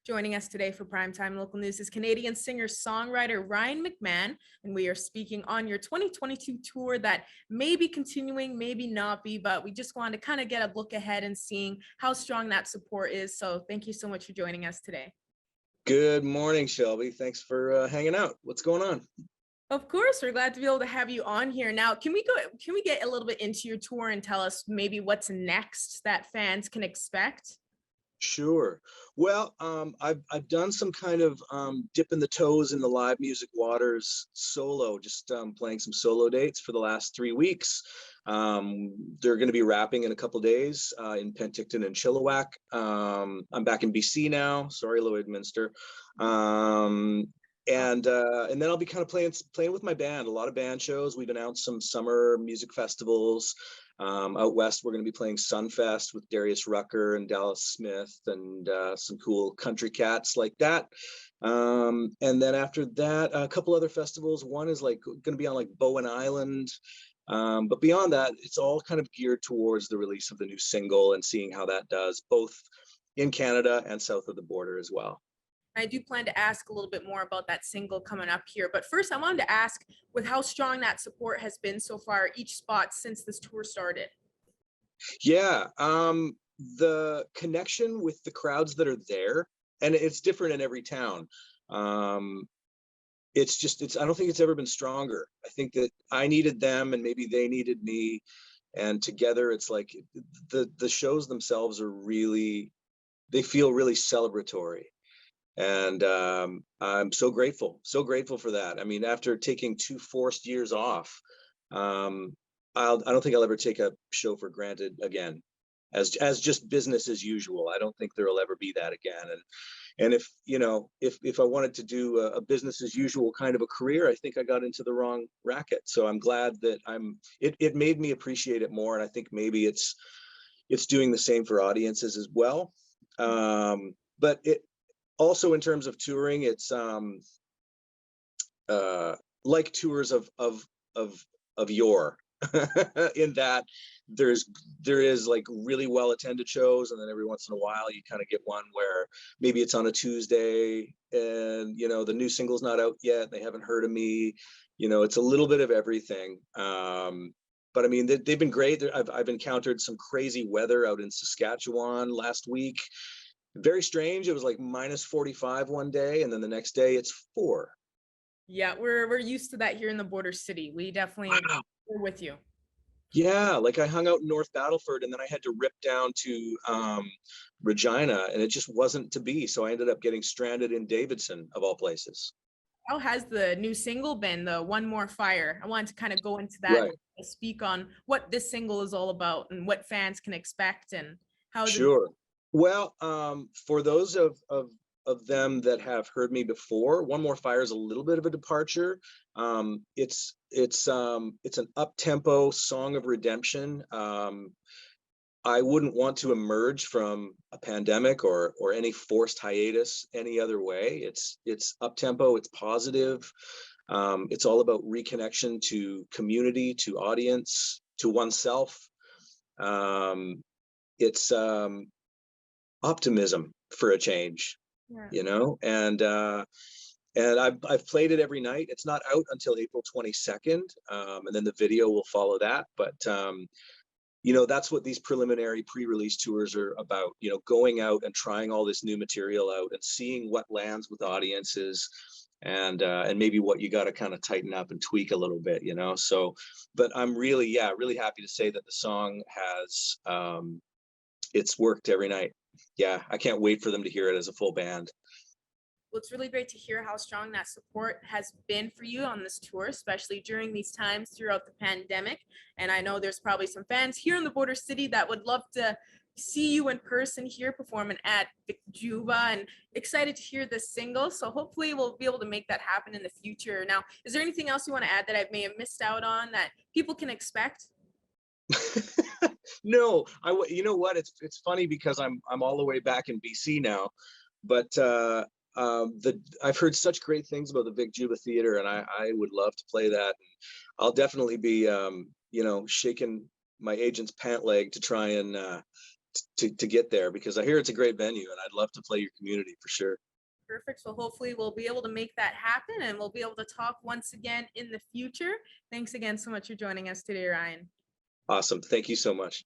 Joining us today for Primetime Local News is Canadian singer-songwriter Ryan McMahon, and we are speaking on your 2022 tour that may be continuing, maybe not be, but we just wanted to kind of get a look ahead and seeing how strong that support is. So thank you so much for joining us today. Good morning, Shelby. Thanks for hanging out. What's going on? Of course, we're glad to be able to have you on here. Now, can we get a little bit into your tour and tell us maybe what's next that fans can expect? Sure. Well, I've done some kind of dipping the toes in the live music waters solo, just playing some solo dates for the last 3 weeks. They're going to be wrapping in a couple days in Penticton and Chilliwack. I'm back in BC now. Sorry, Lloydminster. And then I'll be kind of playing with my band. A lot of band shows. We've announced some summer music festivals. Out west, we're going to be playing Sunfest with Darius Rucker and Dallas Smith and some cool country cats like that. And then after that, a couple other festivals. One is like going to be on like Bowen Island. But beyond that, it's all kind of geared towards the release of the new single and seeing how that does, both in Canada and south of the border as well. I do plan to ask a little bit more about that single coming up here. But first, I wanted to ask, with how strong that support has been so far, each spot since this tour started. Yeah, the connection with the crowds that are there, and it's different in every town. I don't think it's ever been stronger. I think that I needed them and maybe they needed me. And together it's like the shows themselves are really, they feel really celebratory. And I'm so grateful for that. I mean, after taking 2 forced years off, I don't think I'll ever take a show for granted again, as just business as usual. I don't think there'll ever be that again. And if if I wanted to do a business as usual kind of a career, I think I got into the wrong racket. So I'm glad that it made me appreciate it more, and I think maybe it's doing the same for audiences as well. But it also, in terms of touring, it's like tours of yore, in that there is like really well attended shows, and then every once in a while you kind of get one where maybe it's on a Tuesday and the new single's not out yet, they haven't heard of me. It's a little bit of everything. But I mean, they've been great. I've encountered some crazy weather out in Saskatchewan last week. Very strange. It was like -45 one day, and then the next day it's 4. Yeah, we're used to that here in the border city. We definitely Wow. are with you. Yeah, like I hung out in North Battleford, and then I had to rip down to Regina, and it just wasn't to be. So I ended up getting stranded in Davidson, of all places. How has the new single been, the One More Fire? I wanted to kind of go into that Right. and speak on what this single is all about and what fans can expect and how is it. Sure. Well, for those of them that have heard me before, One More Fire is a little bit of a departure. It's an up-tempo song of redemption. I wouldn't want to emerge from a pandemic or any forced hiatus any other way. It's up-tempo, it's positive. It's all about reconnection to community, to audience, to oneself. It's optimism for a change, and I've played it every night. It's not out until April 22nd, and then the video will follow that. But that's what these preliminary pre-release tours are about. Going out and trying all this new material out and seeing what lands with audiences, and maybe what you got to kind of tighten up and tweak a little bit. So, but I'm really happy to say that the song has it's worked every night. Yeah, I can't wait for them to hear it as a full band. Well, it's really great to hear how strong that support has been for you on this tour, especially during these times throughout the pandemic. And I know there's probably some fans here in the border city that would love to see you in person here performing at Vic Juba, and excited to hear this single. So hopefully we'll be able to make that happen in the future. Now, is there anything else you want to add that I may have missed out on that people can expect? No, you know what? It's funny because I'm all the way back in BC now, but I've heard such great things about the Vic Juba Theater, and I would love to play that. And I'll definitely be shaking my agent's pant leg to try and to get there, because I hear it's a great venue and I'd love to play your community for sure. Perfect. So hopefully we'll be able to make that happen and we'll be able to talk once again in the future. Thanks again so much for joining us today, Ryan. Awesome. Thank you so much.